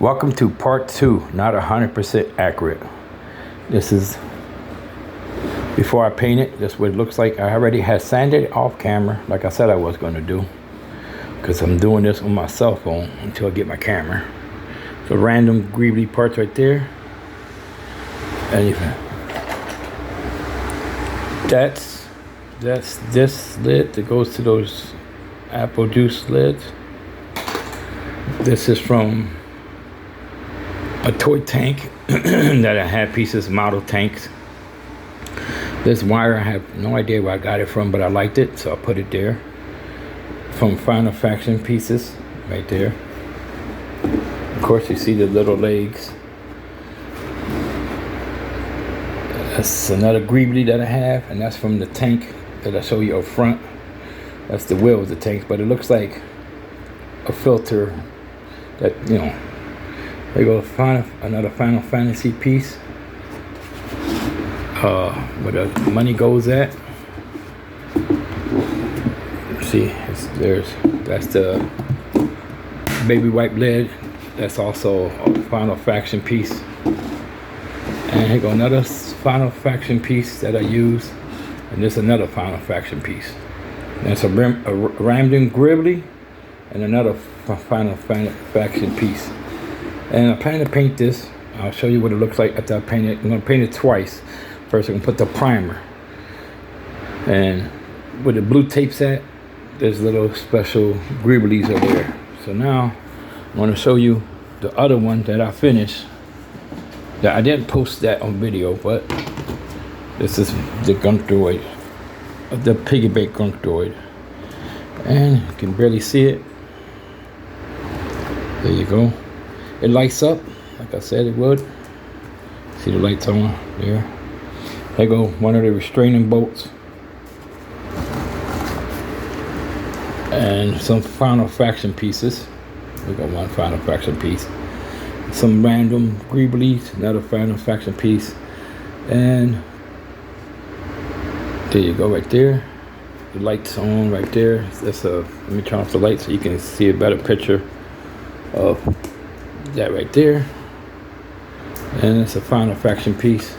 Welcome to part 2, not 100% accurate. This is before I paint it. This is what it looks like. I already had sanded it off camera, like I said I was going to do, because I'm doing this on my cell phone until I get my camera. So random greebly parts right there. And that's this lid that goes to those apple juice lids. This is from a toy tank that I had pieces, model tanks. This wire, I have no idea where I got it from, but I liked it, so I put it there. From Final Faction pieces, right there. Of course, you see the little legs. That's another greebly that I have, and that's from the tank that I show you up front. That's the wheel of the tank, but it looks like a filter that, you know. There you go, another Final Fantasy piece. Where the money goes at. See, that's the baby wipe lid. That's also a Final Faction piece. And here go another Final Faction piece that I use. And this another Final Faction piece. That's a random gribbly and another Final Faction piece. And I plan to paint this. I'll show you what it looks like after I paint it. I'm going to paint it twice. First, I'm going to put the primer. And where the blue tape's at, there's little special gribblies over there. So now, I'm going to show you the other one that I finished. That I didn't post that on video, but this is the Gonk Droid. The piggyback Gonk Droid. And you can barely see it. There you go. It lights up, like I said it would. See the lights on there. There go one of the restraining bolts. And some Final Faction pieces. We got one Final Faction piece. Some random greeblies, another Final Faction piece. And there you go right there. The lights on right there. That's let me turn off the light so you can see a better picture of that right there. And it's a Final Faction piece,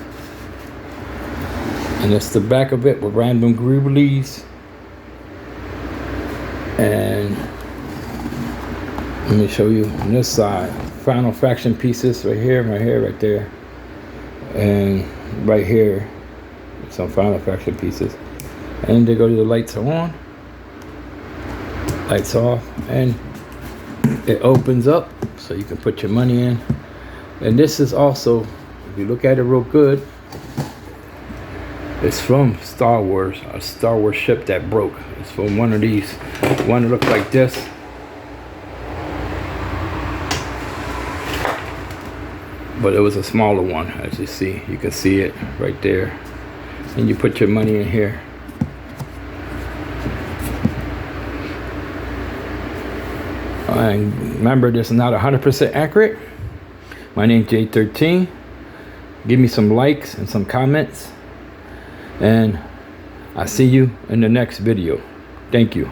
and it's the back of it with random greeblies. And let me show you on this side, Final Faction pieces right here, right there, and right here some Final Faction pieces. And there go the lights on, lights off, and it opens up so you can put your money in. And this is also, if you look at it real good, it's from Star Wars, a Star Wars ship that broke. It's from one of these, one that looks like this. But it was a smaller one, as you see. You can see it right there. And you put your money in here. And remember, this is not 100% accurate. My name's J13. Give me some likes and some comments. And I'll see you in the next video. Thank you.